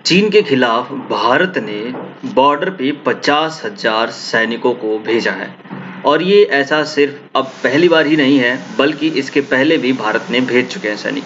चीन के खिलाफ भारत ने बॉर्डर पे 50,000 सैनिकों को भेजा है और ये ऐसा सिर्फ अब पहली बार ही नहीं है, बल्कि इसके पहले भी भारत ने भेज चुके हैं सैनिक।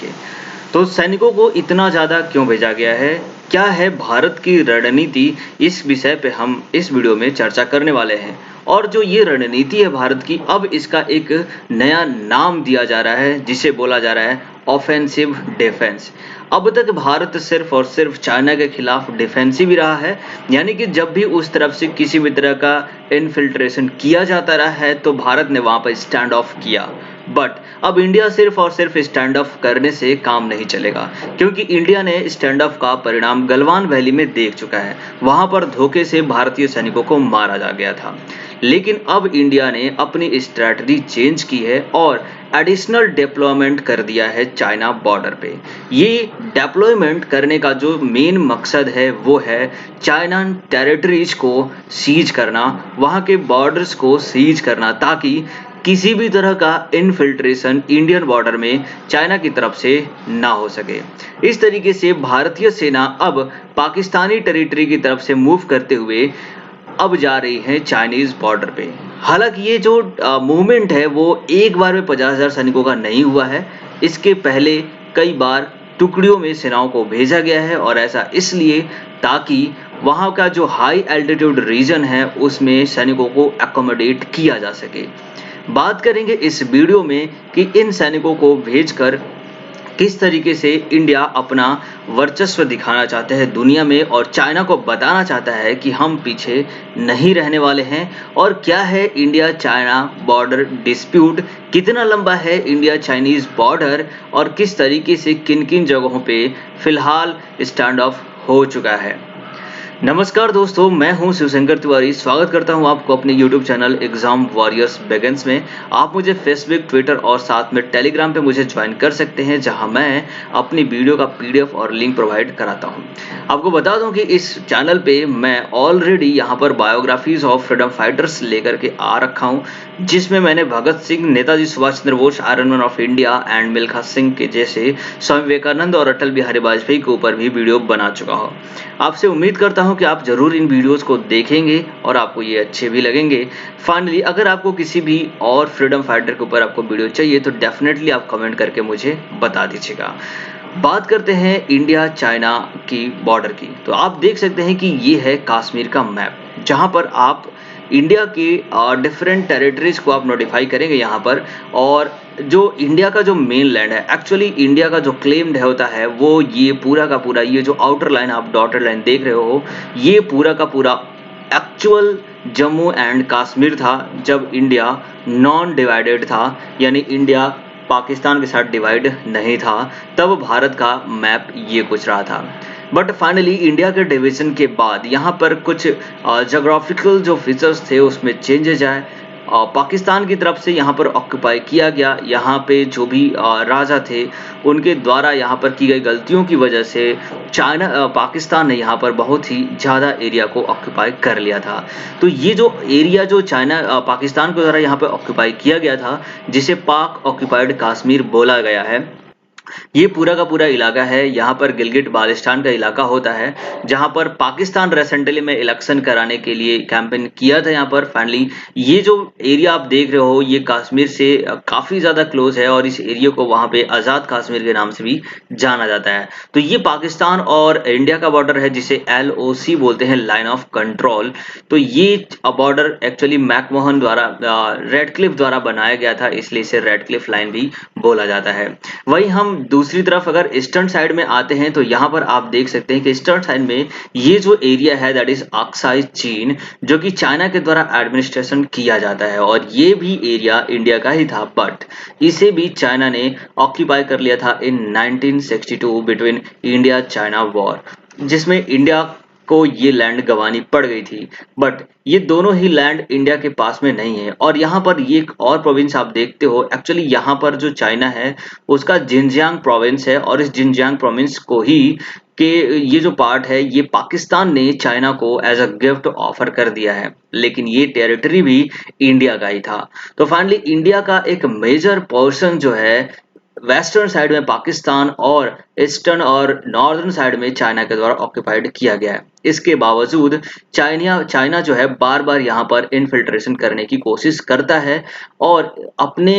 तो सैनिकों को इतना ज़्यादा क्यों भेजा गया है, क्या है भारत की रणनीति, इस विषय पे हम इस वीडियो में चर्चा करने वाले हैं। और जो ये रणनीति है भारत की, अब इसका एक नया नाम दिया जा रहा है जिसे बोला जा रहा है ऑफेंसिव डिफेंस। अब तक भारत सिर्फ और सिर्फ चाइना के खिलाफ डिफेंसिव ही रहा है, यानी कि जब भी उस तरफ से किसी भी तरह का इन्फिल्ट्रेशन किया जाता रहा है तो भारत ने वहां पर स्टैंड ऑफ किया। बट अब इंडिया सिर्फ और सिर्फ स्टैंड ऑफ करने से काम नहीं चलेगा, क्योंकि इंडिया ने स्टैंड ऑफ का परिणाम गलवान वैली में देख चुका है। वहां पर धोखे से भारतीय सैनिकों को मारा जा गया था। लेकिन अब इंडिया ने अपनी स्ट्रैटेजी चेंज की है और एडिशनल डिप्लॉयमेंट कर दिया है चाइना बॉर्डर पे। ये डिप्लॉयमेंट करने का जो मेन मकसद है वो है चाइना टेरिटरीज को सीज करना, वहां के बॉर्डर्स को सीज करना, ताकि किसी भी तरह का इनफिल्ट्रेशन इंडियन बॉर्डर में चाइना की तरफ से ना हो सके। इस तरीके से भारतीय सेना अब पाकिस्तानी टेरिटरी की तरफ से मूव करते हुए अब जा रही है चाइनीज बॉर्डर पे। हालांकि ये जो मूवमेंट है वो एक बार में 50,000 सैनिकों का नहीं हुआ है। इसके पहले कई बार टुकड़ियों में सेनाओं को भेजा गया है, और ऐसा इसलिए ताकि वहां का जो हाई एल्टीट्यूड रीजन है उसमें सैनिकों को अकोमोडेट किया जा सके। बात करेंगे इस वीडियो में कि इन सैनिकों को भेजकर किस तरीके से इंडिया अपना वर्चस्व दिखाना चाहते हैं दुनिया में, और चाइना को बताना चाहता है कि हम पीछे नहीं रहने वाले हैं। और क्या है इंडिया चाइना बॉर्डर डिस्प्यूट, कितना लंबा है इंडिया चाइनीज बॉर्डर, और किस तरीके से किन किन जगहों पे फिलहाल स्टैंड ऑफ हो चुका है। नमस्कार दोस्तों, मैं हूं शिवशंकर तिवारी। स्वागत करता हूं आपको अपने YouTube channel exam warriors begins में। आप मुझे फेसबुक, ट्विटर और साथ में टेलीग्राम पे मुझे ज्वाइन कर सकते हैं, जहां मैं अपनी वीडियो का PDF और लिंक प्रोवाइड कराता हूं। आपको बता दूं कि इस चैनल पे मैं ऑलरेडी यहां पर बायोग्राफीज ऑफ फ्रीडम फाइटर्स लेकर के आ रखा हूं, जिसमें मैंने Bhagat Singh, Netaji Subhash Chandra Bose, iron man of India and Milkha Singh के जैसे स्वामी विवेकानंद और अटल बिहारी वाजपेयी के ऊपर भी वीडियो बना चुका हूं। आपसे उम्मीद करता हूं कि आप जरूर इन वीडियोस को देखेंगे और आपको ये अच्छे भी लगेंगे। फाइनली, अगर आपको किसी भी और फ्रीडम फाइटर के ऊपर आपको वीडियो चाहिए तो डेफिनेटली आप कमेंट करके मुझे बता दीजिएगा। बात करते हैं इंडिया चाइना की बॉर्डर की, तो आप देख सकते हैं कि ये है कश्मीर का मैप, जहां पर आप इंडिया के डिफरेंट टेरिटरीज को आप नोटिफाई करेंगे यहाँ पर। और जो इंडिया का जो मेन लैंड है, एक्चुअली इंडिया का जो क्लेम्ड होता है वो ये पूरा का पूरा, ये जो आउटर लाइन आप डॉटेड लाइन देख रहे हो, ये पूरा का पूरा एक्चुअल जम्मू एंड कश्मीर था जब इंडिया नॉन डिवाइडेड था, यानी इंडिया पाकिस्तान के साथ डिवाइड नहीं था, तब भारत का मैप ये कुछ रहा था। बट फाइनली इंडिया के डिवीजन के बाद यहाँ पर कुछ जोग्राफिकल जो फीचर्स थे उसमें चेंजेज आए। पाकिस्तान की तरफ से यहाँ पर ऑक्यूपाई किया गया। यहाँ पे जो भी राजा थे उनके द्वारा यहाँ पर की गई गलतियों की वजह से पाकिस्तान ने यहाँ पर बहुत ही ज़्यादा एरिया को ऑक्यूपाई कर लिया था। तो ये जो एरिया जो पाकिस्तान के द्वारा यहाँ पर ऑक्यूपाई किया गया था, जिसे पाक ऑक्यूपाइड कश्मीर बोला गया है, ये पूरा का पूरा इलाका है। यहाँ पर गिलगिट बाल्टिस्तान का इलाका होता है, जहाँ पर पाकिस्तान रिसेंटली में इलेक्शन कराने के लिए कैंपेन किया था। यहाँ पर फाइनली ये जो एरिया आप देख रहे हो ये कश्मीर से काफी ज्यादा क्लोज है, और इस एरिया को वहाँ पे आजाद कश्मीर के नाम से भी जाना जाता है। तो ये पाकिस्तान और इंडिया का बॉर्डर है, जिसे LOC बोलते हैं, लाइन ऑफ कंट्रोल। तो ये बॉर्डर एक्चुअली मैकमोहन द्वारा, रेडक्लिफ द्वारा बनाया गया था, इसलिए इसे रेडक्लिफ लाइन भी बोला जाता है। वही हम दूसरी तरफ अगर ईस्टर्न साइड में आते हैं तो यहाँ पर आप देख सकते हैं कि ईस्टर्न साइड में ये जो एरिया है दैट इज अक्साई चीन, जो कि चाइना के द्वारा एडमिनिस्ट्रेशन किया जाता है, और ये भी एरिया इंडिया का ही था, बट इसे भी चाइना ने ऑक्यूपाई कर लिया था इन 1962 बिटवीन इंडिया चाइना वॉर, जिसमें इंडिया को ये लैंड गंवानी पड़ गई थी। बट ये दोनों ही लैंड इंडिया के पास में नहीं है। और यहाँ पर ये एक और प्रोविंस आप देखते हो, एक्चुअली यहाँ पर जो चाइना है उसका जिनजियांग प्रोविंस है, और इस जिनजियांग प्रोविंस को ही के ये जो पार्ट है ये पाकिस्तान ने चाइना को एज अ गिफ्ट ऑफर कर दिया है, लेकिन ये टेरिटरी भी इंडिया का ही था। तो फाइनली इंडिया का एक मेजर पोर्शन जो है वेस्टर्न साइड में पाकिस्तान और ईस्टर्न और नॉर्दर्न साइड में चाइना के द्वारा ऑक्यूपाइड किया गया है। इसके बावजूद चाइना चाइना जो है बार बार यहाँ पर इन्फिल्ट्रेशन करने की कोशिश करता है और अपने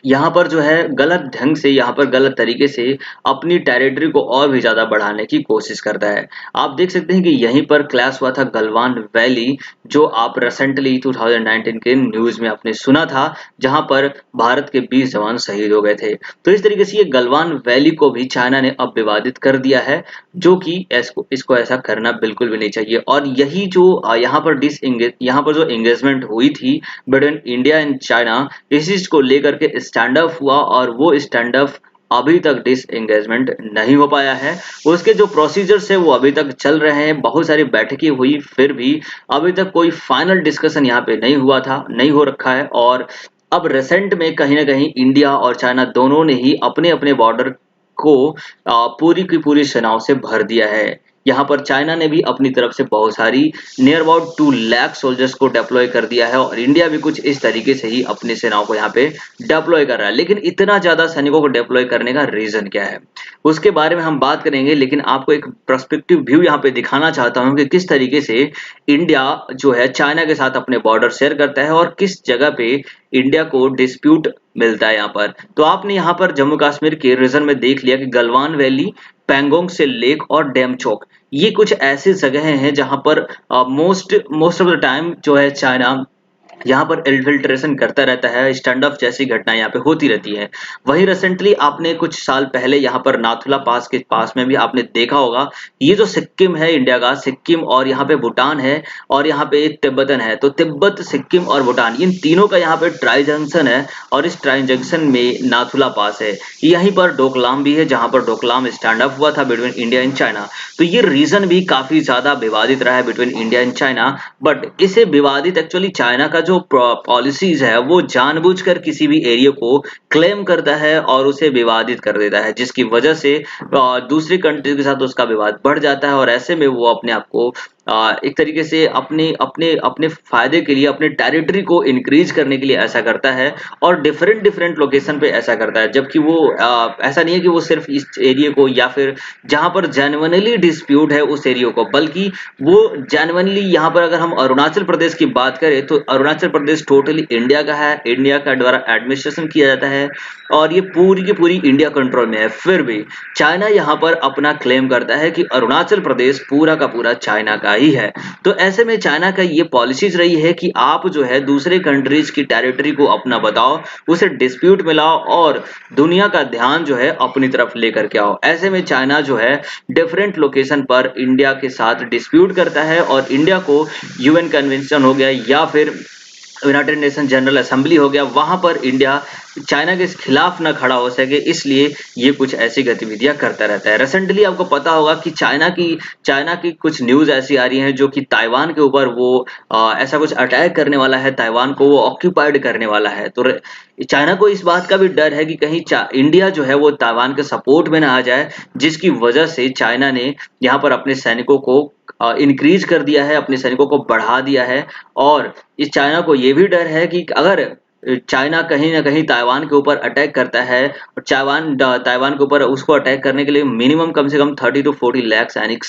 यहाँ पर जो है गलत ढंग से, यहाँ पर गलत तरीके से अपनी टेरिटरी को और भी ज़्यादा बढ़ाने की कोशिश करता है। आप देख सकते हैं कि यहीं पर क्लैश हुआ था गलवान वैली, जो आप रिसेंटली 2019 के न्यूज़ में आपने सुना था, जहाँ पर भारत के 20 जवान शहीद हो गए थे। तो इस तरीके से ये गलवान वैली को भी चाइना ने अब विवादित कर दिया है, जो कि इसको ऐसा करना बिल्कुल भी नहीं चाहिए। और यही जो यहाँ पर जो एंगेजमेंट हुई थी बिटवीन इंडिया एंड चाइना, इस चीज को लेकर के स्टैंड अप हुआ और वो स्टैंड अप अभी तक डिसएंगेजमेंट नहीं हो पाया है। उसके जो प्रोसीजर्स है वो अभी तक चल रहे हैं, बहुत सारी बैठकें हुई, फिर भी अभी तक कोई फाइनल डिस्कशन यहाँ पे नहीं हो रखा है। और अब रिसेंट में कहीं ना कहीं इंडिया और चाइना दोनों ने ही अपने अपने बॉर्डर को पूरी की पूरी सेनाओं से भर दिया है। यहाँ पर चाइना ने भी अपनी तरफ से बहुत सारी नियर अबाउट 2 लाख सोल्जर्स को डिप्लॉय कर दिया है और इंडिया भी कुछ इस तरीके से ही अपनी सेनाओं को यहाँ पे डिप्लॉय कर रहा है। लेकिन इतना ज्यादा सैनिकों को डिप्लॉय करने का रीजन क्या है, उसके बारे में हम बात करेंगे, लेकिन आपको एक पर्सपेक्टिव व्यू यहाँ पे दिखाना चाहता हूँ कि किस तरीके से इंडिया जो है चाइना के साथ अपने बॉर्डर शेयर करता है और किस जगह पे इंडिया को डिस्प्यूट मिलता है यहाँ पर। तो आपने यहाँ पर जम्मू कश्मीर के रीजन में देख लिया कि गलवान वैली, पैंगोंग से लेक और डेमचोक, ये कुछ ऐसी जगह हैं जहां पर मोस्ट ऑफ द टाइम जो है चाइना यहाँ पर इन्फिल्ट्रेशन करता रहता है, स्टैंड ऑफ जैसी घटनाएं यहाँ पे होती रहती है। वहीं रिसेंटली आपने कुछ साल पहले यहाँ पर नाथुला पास के पास में भी आपने देखा होगा, ये जो सिक्किम है इंडिया का, सिक्किम और यहाँ पे भूटान है और यहाँ पे तिब्बतन है, तो तिब्बत, सिक्किम और भूटान, इन तीनों का यहाँ पे ट्राई जंक्शन है और इस ट्राई जंक्शन में नाथुला पास है। यहीं पर डोकलाम भी है, जहां पर डोकलाम स्टैंड अप हुआ था बिटवीन इंडिया एंड चाइना। तो ये रीजन भी काफी ज्यादा विवादित रहा है between India and China. But इसे विवादित एक्चुअली चाइना का जो पॉलिसीज है वो जानबूझकर किसी भी एरिया को क्लेम करता है और उसे विवादित कर देता है, जिसकी वजह से दूसरी कंट्री के साथ उसका विवाद बढ़ जाता है और ऐसे में वो अपने आप को एक तरीके से अपने अपने अपने फायदे के लिए, अपने टेरिटरी को इंक्रीज करने के लिए ऐसा करता है और डिफरेंट लोकेशन पे ऐसा करता है। जबकि वो ऐसा नहीं है कि वो सिर्फ इस एरिया को या फिर जहां पर जेन्युइनली डिस्प्यूट है उस एरिया को, बल्कि वो जेन्युइनली यहाँ पर अगर हम अरुणाचल प्रदेश की बात करें तो अरुणाचल प्रदेश टोटली इंडिया का है, इंडिया का द्वारा एडमिनिस्ट्रेशन किया जाता है और ये पूरी की पूरी इंडिया कंट्रोल में है। फिर भी चाइना यहाँ पर अपना क्लेम करता है कि अरुणाचल प्रदेश पूरा का पूरा चाइना का ही है। तो ऐसे में चाइना का ये पॉलिसीज रही है कि आप जो है दूसरे कंट्रीज की टेरिटरी को अपना बताओ, उसे डिस्प्यूट में लाओ और दुनिया का ध्यान जो है अपनी तरफ लेकर के आओ। ऐसे में चाइना जो है डिफरेंट लोकेशन पर इंडिया के साथ डिस्प्यूट करता है और इंडिया को यूएन कन्वेंशन हो गया या फिर यूनाइटेड नेशन जनरल असेंबली हो गया, वहां पर इंडिया चाइना के खिलाफ ना खड़ा हो सके, इसलिए ये कुछ ऐसी गतिविधियां करता रहता है। रिसेंटली आपको पता होगा कि चाइना की कुछ न्यूज ऐसी आ रही हैं जो कि ताइवान के ऊपर वो ऐसा कुछ अटैक करने वाला है, ताइवान को वो ऑक्यूपाइड करने वाला है। तो चाइना को इस बात का भी डर है कि कहीं इंडिया जो है वो ताइवान के सपोर्ट में ना आ जाए, जिसकी वजह से चाइना ने यहाँ पर अपने सैनिकों को इंक्रीज कर दिया है, अपने सैनिकों को बढ़ा दिया है। और इस चाइना को ये भी डर है कि अगर चाइना कहीं ना कहीं ताइवान के ऊपर अटैक करता है और ताइवान के ऊपर उसको अटैक करने के लिए मिनिमम कम से कम 30 to 40 लाख सैनिक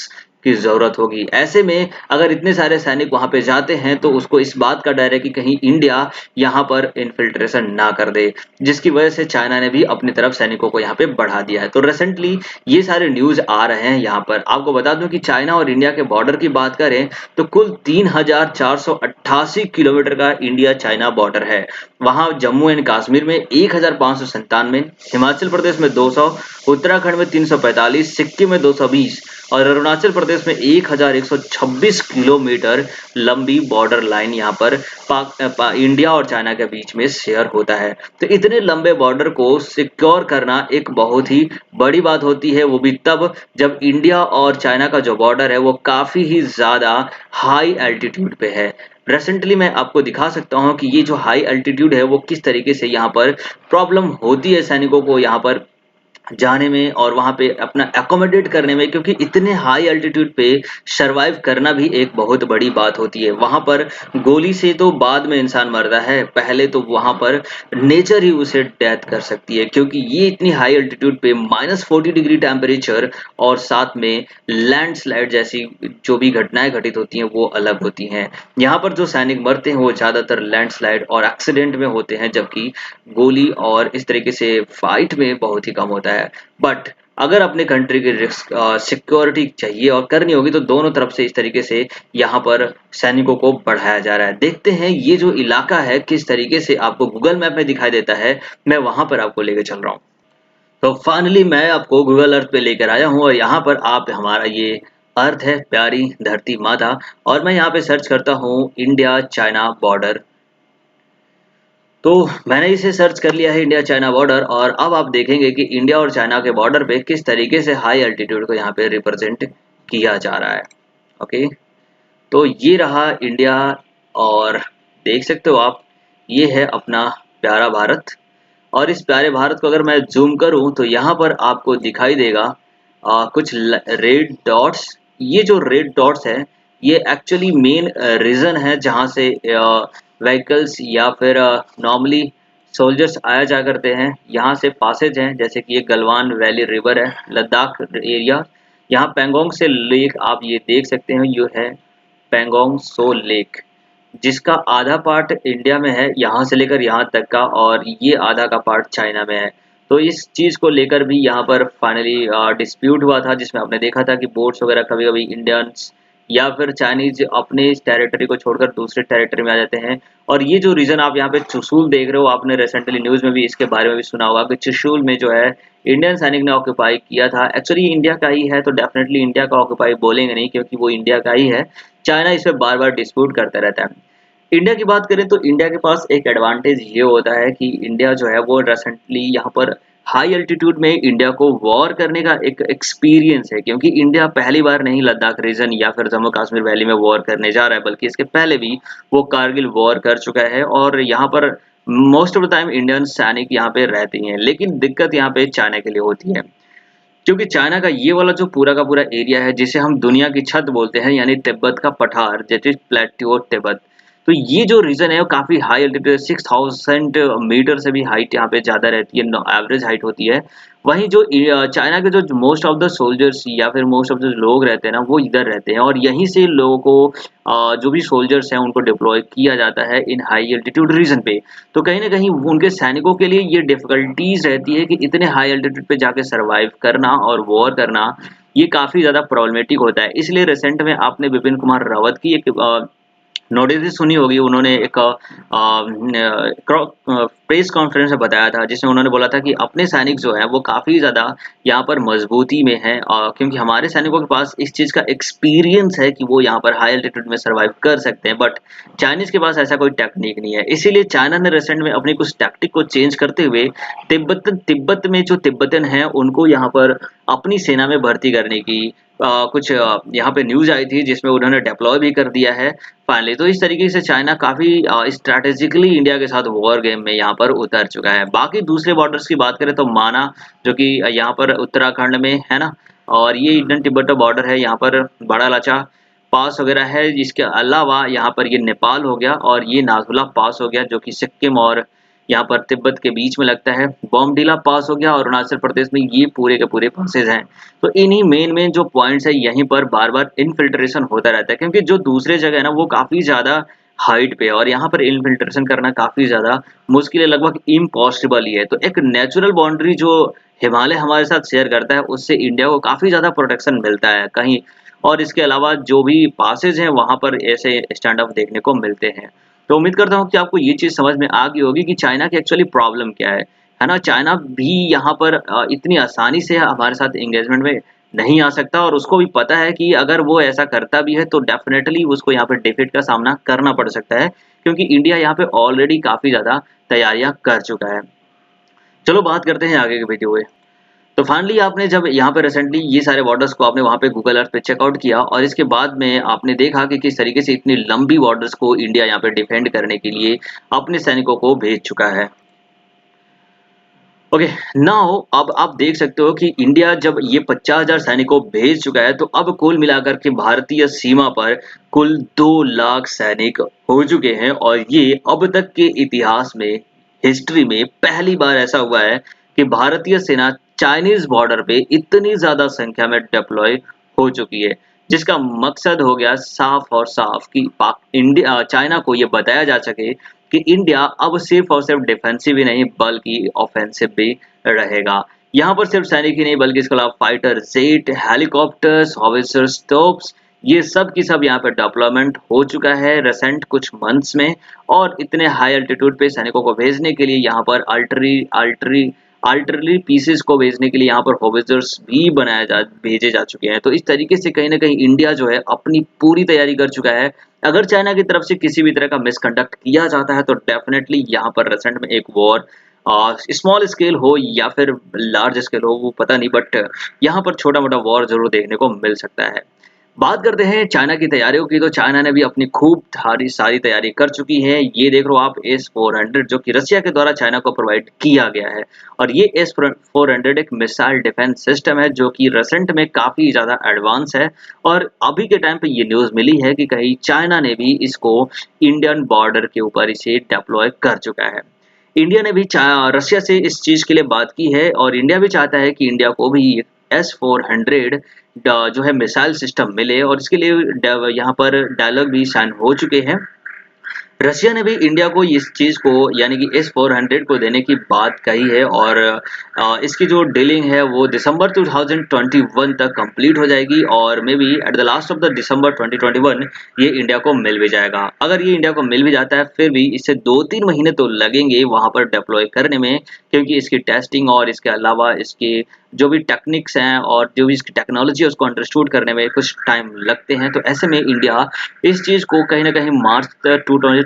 की जरूरत होगी। ऐसे में अगर इतने सारे सैनिक वहां पे जाते हैं तो उसको इस बात का डर है कि कहीं इंडिया यहाँ पर इन्फिल्ट्रेशन ना कर दे, जिसकी वजह से चाइना ने भी अपनी तरफ सैनिकों को यहाँ पे बढ़ा दिया है। तो रिसेंटली ये सारे न्यूज आ रहे हैं। यहाँ पर आपको बता दूं कि चाइना और इंडिया के बॉर्डर की बात करें तो कुल 3488 किलोमीटर का इंडिया चाइना बॉर्डर है। वहां जम्मू एंड कश्मीर में 1597, हिमाचल प्रदेश में 200, उत्तराखंड में 345, सिक्किम में 220 और अरुणाचल प्रदेश में 1126 किलोमीटर लंबी बॉर्डर लाइन यहाँ पर इंडिया और चाइना के बीच में शेयर होता है। तो इतने लंबे बॉर्डर को सिक्योर करना एक बहुत ही बड़ी बात होती है, वो भी तब जब इंडिया और चाइना का जो बॉर्डर है वो काफी ही ज्यादा हाई एल्टीट्यूड पे है। रिसेंटली मैं आपको दिखा सकता हूँ कि ये जो हाई एल्टीट्यूड है वो किस तरीके से यहाँ पर प्रॉब्लम होती है सैनिकों को यहाँ पर जाने में और वहाँ पे अपना एकोमोडेट करने में, क्योंकि इतने हाई एल्टीट्यूड पे सरवाइव करना भी एक बहुत बड़ी बात होती है। वहाँ पर गोली से तो बाद में इंसान मरता है, पहले तो वहाँ पर नेचर ही उसे डेथ कर सकती है, क्योंकि ये इतनी हाई एल्टीट्यूड पे -40 डिग्री टेम्परेचर और साथ में लैंडस्लाइड जैसी जो भी घटनाएं घटित होती हैं वो अलग होती हैं। यहाँ पर जो सैनिक मरते हैं वो ज़्यादातर लैंडस्लाइड और एक्सीडेंट में होते हैं, जबकि गोली और इस तरीके से फाइट में बहुत ही कम होता है। बट अगर अपने कंट्री की सिक्योरिटी चाहिए और करनी होगी तो दोनों तरफ से इस तरीके से यहाँ पर सैनिकों को बढ़ाया जा रहा है। देखते हैं ये जो इलाका है किस तरीके से आपको गूगल मैप में दिखाई देता है, मैं वहां पर आपको लेके चल रहा हूँ। तो फाइनली मैं आपको गूगल अर्थ पे लेकर आया हूँ और यहाँ पर आप हमारा ये अर्थ है, प्यारी धरती माता, और मैं यहाँ पे सर्च करता हूँ इंडिया चाइना बॉर्डर। तो मैंने इसे सर्च कर लिया है, इंडिया चाइना बॉर्डर, और अब आप देखेंगे कि इंडिया और चाइना के बॉर्डर पे किस तरीके से हाई एल्टीट्यूड को यहाँ पे रिप्रेजेंट किया जा रहा है। ओके, तो ये रहा इंडिया, और देख सकते हो आप, ये है अपना प्यारा भारत। और इस प्यारे भारत को अगर मैं जूम करूं तो यहाँ पर आपको दिखाई देगा कुछ रेड डॉट्स। ये जो रेड डॉट्स है ये एक्चुअली मेन रीजन है जहाँ से व्हीकल्स या फिर नॉर्मली सोल्जर्स आया जा करते हैं। यहाँ से पासेज हैं, जैसे कि ये गलवान वैली रिवर है, लद्दाख एरिया। यहाँ पेंगोंग से लेक आप ये देख सकते हैं, ये है पेंगोंग सो लेक, जिसका आधा पार्ट इंडिया में है यहाँ से लेकर यहाँ तक का, और ये आधा का पार्ट चाइना में है। तो इस चीज़ को लेकर भी यहाँ पर फाइनली डिस्प्यूट हुआ था, जिसमें आपने देखा था कि बोट्स वगैरह कभी कभी इंडियंस या फिर चाइनीज अपने टेरिटरी को छोड़कर दूसरे टेरिटरी में आ जाते हैं। और ये जो रीजन आप यहाँ पे चुशूल देख रहे हो, आपने रिसेंटली न्यूज़ में भी इसके बारे में भी सुना होगा कि चुशूल में जो है इंडियन सैनिक ने ऑक्यूपाई किया था। एक्चुअली इंडिया का ही है, तो डेफिनेटली इंडिया का ऑक्यूपाई बोलेंगे नहीं क्योंकि वो इंडिया का ही है। चाइना इस पर बार बार डिस्प्यूट करता रहता है। इंडिया की बात करें तो इंडिया के पास एक एडवांटेज ये होता है कि इंडिया जो है वो रिसेंटली यहाँ पर हाई एल्टीट्यूड में इंडिया को वॉर करने का एक एक्सपीरियंस है, क्योंकि इंडिया पहली बार नहीं लद्दाख रीजन या फिर जम्मू कश्मीर वैली में वॉर करने जा रहा है, बल्कि इसके पहले भी वो कारगिल वॉर कर चुका है। और यहाँ पर most of the time Indian सैनिक यहाँ पे रहते हैं, लेकिन दिक्कत यहाँ पे चाइना के लिए होती है, क्योंकि चाइना का ये वाला जो पूरा का पूरा एरिया है जिसे हम दुनिया की छत बोलते हैं, यानी तिब्बत का पठार, दैट इज प्लेट्यू तिब्बत। तो ये जो रीजन है वो काफी हाई एल्टीट्यूड, 6000 मीटर से भी हाइट यहाँ पे ज्यादा रहती है, एवरेज हाइट होती है। वहीं जो चाइना के जो मोस्ट ऑफ द सोल्जर्स या फिर मोस्ट ऑफ द लोग रहते हैं ना, वो इधर रहते हैं, और यहीं से लोगों को जो भी सोल्जर्स हैं उनको डिप्लॉय किया जाता है इन हाई एल्टीट्यूड रीजन पे। तो कहीं ना कहीं उनके सैनिकों के लिए ये डिफिकल्टीज रहती है कि इतने हाई एल्टीट्यूड पे जाके सरवाइव करना और वॉर करना, ये काफी ज्यादा प्रॉब्लमेटिक होता है। इसलिए रिसेंट में आपने विपिन कुमार रावत की एक नोटिस सुनी होगी, उन्होंने एक प्रेस कॉन्फ्रेंस में बताया था, जिसमें उन्होंने बोला था कि अपने सैनिक जो है वो काफ़ी ज़्यादा यहाँ पर मजबूती में है, क्योंकि हमारे सैनिकों के पास इस चीज़ का एक्सपीरियंस है कि वो यहाँ पर हाई एल्टीट्यूड में सर्वाइव कर सकते हैं, बट चाइनीज़ के पास ऐसा कोई टेक्निक नहीं है। इसीलिए चाइना ने रिसेंट में अपनी कुछ टैक्टिक को चेंज करते हुए तिब्बत में जो तिब्बतन है उनको यहाँ पर अपनी सेना में भर्ती करने की कुछ यहाँ पे न्यूज आई थी, जिसमें उन्होंने डिप्लॉय भी कर दिया है फाइनली। तो इस तरीके से चाइना काफी स्ट्रैटेजिकली इंडिया के साथ वॉर गेम में यहाँ पर उतर चुका है। बाकी दूसरे बॉर्डर्स की बात करें तो माना, जो कि यहाँ पर उत्तराखंड में है ना, और ये इंडियन तिब्बत बॉर्डर है, यहाँ पर बड़ा लाचा पास वगैरह है। इसके अलावा यहाँ पर ये नेपाल हो गया, और ये नाथुला पास हो गया जो कि सिक्किम और यहाँ पर तिब्बत के बीच में लगता है। बॉमडीला पास हो गया, और अरुणाचल प्रदेश में ये पूरे के पूरे पासेज हैं। तो इन्हीं मेन जो पॉइंट्स है यहीं पर बार बार इनफिल्ट्रेशन होता रहता है, क्योंकि जो दूसरे जगह है ना वो काफी ज्यादा हाइट पे, और यहाँ पर इनफिल्ट्रेशन करना काफी ज्यादा मुश्किल है, लगभग इम्पॉसिबल ही है। तो एक नेचुरल बाउंड्री जो हिमालय हमारे साथ शेयर करता है, उससे इंडिया को काफी ज्यादा प्रोटेक्शन मिलता है कहीं। और इसके अलावा जो भी पासेज हैं वहां पर ऐसे स्टैंड ऑफ देखने को मिलते हैं। तो उम्मीद करता हूँ कि आपको ये चीज समझ में आ गई होगी कि चाइना की एक्चुअली प्रॉब्लम क्या है ना। चाइना भी यहाँ पर इतनी आसानी से हमारे साथ एंगेजमेंट में नहीं आ सकता, और उसको भी पता है कि अगर वो ऐसा करता भी है तो डेफिनेटली उसको यहाँ पर डिफीट का सामना करना पड़ सकता है, क्योंकि इंडिया यहाँ पे ऑलरेडी काफी ज्यादा तैयारियां कर चुका है। चलो बात करते हैं आगे के वीडियो में। तो फाइनली आपने जब यहाँ पे रिसेंटली ये सारे बॉर्डर्स को आपने वहाँ पे गूगल अर्थ पे चेकआउट किया, और इसके बाद में आपने देखा कि किस तरीके से इतनी लंबी बॉर्डर्स को इंडिया यहाँ पे डिफेंड करने के लिए अपने सैनिकों को भेज चुका है। ओके, नाउ अब आप देख सकते हो कि इंडिया जब ये 50,000 सैनिकों भेज चुका है, तो अब कुल मिलाकर के भारतीय सीमा पर कुल 2 लाख सैनिक हो चुके हैं और ये अब तक के इतिहास में, हिस्ट्री में पहली बार ऐसा हुआ है कि भारतीय सेना चाइनीज बॉर्डर पे इतनी ज्यादा संख्या में डिप्लॉय हो चुकी है, जिसका मकसद हो गया साफ और साफ कि पाक इंडिया चाइना को ये बताया जा सके कि इंडिया अब सिर्फ और सिर्फ डिफेंसिव ही नहीं बल्कि ऑफेंसिव भी रहेगा। यहाँ पर सिर्फ सैनिक ही नहीं बल्कि इसके अलावा फाइटर जेट, हेलीकॉप्टर्स, हॉविट्जर्स, तोप्स, ये सब की सब यहाँ पे डेवलपमेंट हो चुका है रिसेंट कुछ मंथ्स में। और इतने हाई अल्टीट्यूड पे सैनिकों को भेजने के लिए यहाँ पर अल्टरली पीसेस को भेजने के लिए यहाँ पर हॉविट्जर्स भी भेजे जा चुके हैं। तो इस तरीके से कहीं ना कहीं इंडिया जो है अपनी पूरी तैयारी कर चुका है। अगर चाइना की तरफ से किसी भी तरह का मिसकंडक्ट किया जाता है तो डेफिनेटली यहाँ पर रिसेंट में एक वॉर स्मॉल स्केल हो या फिर लार्ज स्केल हो वो पता नहीं, बट यहाँ पर छोटा मोटा वॉर जरूर देखने को मिल सकता है। बात करते हैं चाइना की तैयारियों की, तो चाइना ने भी अपनी खूब सारी तैयारी कर चुकी है। ये देख लो आप S-400 जो कि रसिया के द्वारा चाइना को प्रोवाइड किया गया है। और ये S-400 एक मिसाइल डिफेंस सिस्टम है जो कि रिसेंट में काफी ज्यादा एडवांस है। और अभी के टाइम पे ये न्यूज मिली है कि कहीं चाइना ने भी इसको इंडियन बॉर्डर के ऊपर इसे डिप्लॉय कर चुका है। इंडिया ने भी रसिया से इस चीज के लिए बात की है और इंडिया भी चाहता है कि इंडिया को भी S-400 जो है मिसाइल सिस्टम मिले और इसके लिए यहाँ पर डायलॉग भी साइन हो चुके हैं। रशिया ने भी इंडिया को इस चीज को यानी कि S-400 को देने की बात कही है और इसकी जो डीलिंग है वो दिसंबर 2021 तक कंप्लीट हो जाएगी और may be at the last of the दिसंबर 2021 ये इंडिया को मिल भी जाएगा। अगर ये इंडिया को मिल भी जाता है फिर भी इससे 2-3 महीने तो लगेंगे वहां पर डिप्लॉय करने में, क्योंकि इसकी टेस्टिंग और इसके अलावा इसके जो भी टेक्निक्स हैं और जो भी इसकी टेक्नोलॉजी है उसको अंडरस्टूड करने में कुछ टाइम लगते हैं। तो ऐसे में इंडिया इस चीज को कहीं ना कहीं मार्च 2020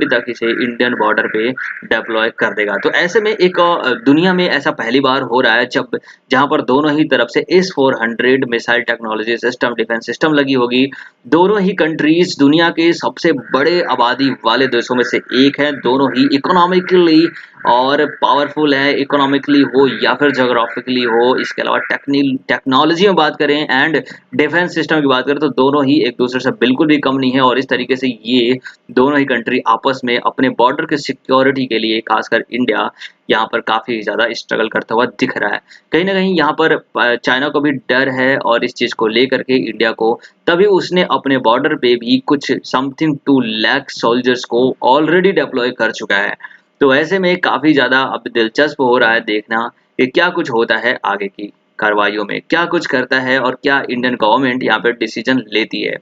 तक इसे इंडियन बॉर्डर पे डिप्लॉय कर देगा। तो ऐसे में एक दुनिया में ऐसा पहली बार हो रहा है जब जहां पर दोनों ही तरफ से S-400 missile technology system, defence system लगी होगी। दोनों ही कंट्रीज दुनिया के सबसे बड़े आबादी वाले देशों में से एक है, दोनों ही इकोनॉमिकली और पावरफुल है, इकोनॉमिकली हो या फिर जोग्राफिकली हो। इसके अलावा टेक्नोलॉजी में बात करें एंड डिफेंस सिस्टम की बात करें तो दोनों ही एक दूसरे से बिल्कुल भी कम नहीं है। और इस तरीके से ये दोनों ही कंट्री आपस में अपने बॉर्डर के सिक्योरिटी के लिए खासकर इंडिया यहाँ पर काफी ज्यादा स्ट्रगल करता हुआ दिख रहा है। कहीं ना कहीं यहाँ पर चाइना को भी डर है और इस चीज को लेकर के इंडिया को, तभी उसने अपने बॉर्डर पे भी कुछ समथिंग 2 लाख सोल्जर्स को ऑलरेडी डिप्लॉय कर चुका है। तो ऐसे में काफी ज्यादा अब दिलचस्प हो रहा है देखना कि क्या कुछ होता है आगे की कार्रवाइयों में, क्या कुछ करता है और क्या इंडियन गवर्नमेंट यहाँ पे डिसीजन लेती है।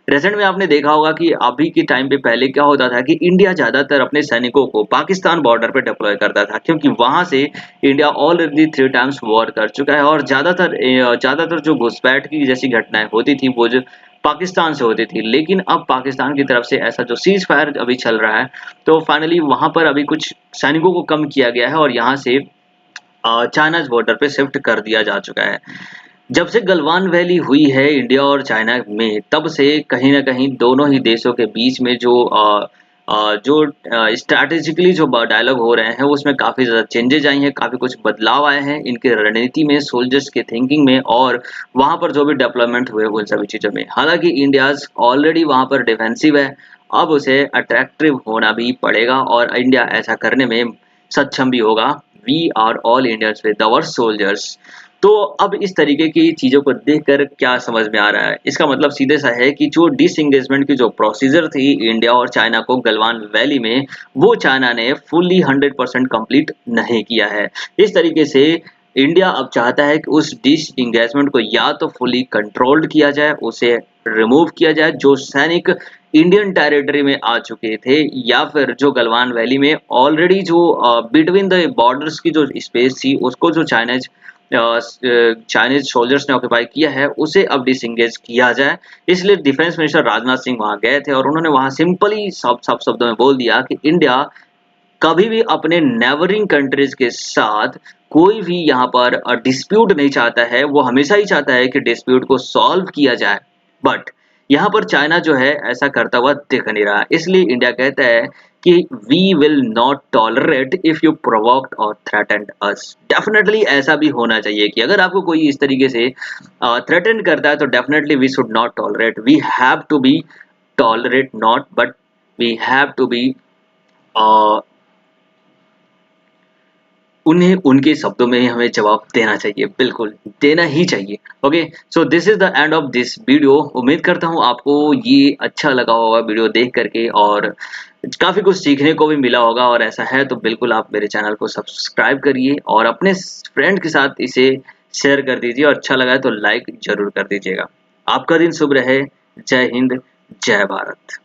रिसेंट में आपने देखा होगा कि अभी के टाइम पे पहले क्या होता था कि इंडिया ज्यादातर अपने सैनिकों को पाकिस्तान बॉर्डर पे डिप्लॉय करता था, क्योंकि वहां से इंडिया ऑलरेडी 3 टाइम्स वॉर कर चुका है और ज्यादातर जो घुसपैठ की जैसी घटनाएं होती थी वो जो पाकिस्तान से होती थी। लेकिन अब पाकिस्तान की तरफ से ऐसा जो सीज फायर अभी चल रहा है तो फाइनली वहां पर अभी कुछ सैनिकों को कम किया गया है और यहाँ से चाइना बॉर्डर पे शिफ्ट कर दिया जा चुका है। जब से गलवान वैली हुई है इंडिया और चाइना में, तब से कहीं ना कहीं दोनों ही देशों के बीच में जो स्ट्रैटेजिकली जो डायलॉग हो रहे हैं उसमें काफी ज्यादा चेंजेस आई हैं, काफी कुछ बदलाव आए हैं इनके रणनीति में, सोल्जर्स के थिंकिंग में और वहां पर जो भी डेवलपमेंट हुए उन सभी चीजों में। हालांकि इंडिया ऑलरेडी वहां पर डिफेंसिव है, अब उसे अट्रैक्टिव होना भी पड़ेगा और इंडिया ऐसा करने में सक्षम भी होगा। We are all Indians with our soldiers. तो अब इस तरीके की चीजों को देखकर क्या समझ में आ रहा है, इसका मतलब सीधे सा है कि जो डिसएंगेजमेंट की जो प्रोसीजर थी इंडिया और चाइना को गलवान वैली में, वो चाइना ने फुल्ली 100% कंप्लीट नहीं किया है। इस तरीके से इंडिया अब चाहता है कि उस डिसएंगेजमेंट को या तो फुली कंट्रोल्ड किया जाए, उसे रिमूव किया जाए जो सैनिक इंडियन टेरिटरी में आ चुके थे, या फिर जो गलवान वैली में ऑलरेडी जो बिटवीन द बॉर्डर्स की जो स्पेस थी उसको जो चाइनीज सोल्जर्स ने ऑक्यूपाई किया है उसे अब डिसएंगेज किया जाए। इसलिए डिफेंस मिनिस्टर राजनाथ सिंह वहां गए थे और उन्होंने वहां सिंपली सब शब्दों में बोल दिया कि इंडिया कभी भी अपने नेबरिंग कंट्रीज के साथ कोई भी यहाँ पर डिस्प्यूट नहीं चाहता है, वो हमेशा ही चाहता है कि डिस्प्यूट को सॉल्व किया जाए। बट यहाँ पर चाइना जो है ऐसा करता हुआ दिख नहीं रहा, इसलिए इंडिया कहता है कि we will not tolerate if you provoked और थ्रेटेंड अस। डेफिनेटली ऐसा भी होना चाहिए कि अगर आपको कोई इस तरीके से थ्रेटन करता है तो definitely we should not tolerate, we have to be tolerate not, but we have to be उन्हें उनके शब्दों में ही हमें जवाब देना चाहिए, बिल्कुल देना ही चाहिए। Okay, so this is the end of this video. उम्मीद करता हूँ आपको ये अच्छा लगा होगा वीडियो देख करके, और काफ़ी कुछ सीखने को भी मिला होगा, और ऐसा है तो बिल्कुल आप मेरे चैनल को सब्सक्राइब करिए और अपने फ्रेंड के साथ इसे शेयर कर दीजिए, और अच्छा लगा है तो लाइक जरूर कर दीजिएगा। आपका दिन शुभ रहे। जय हिंद, जय भारत।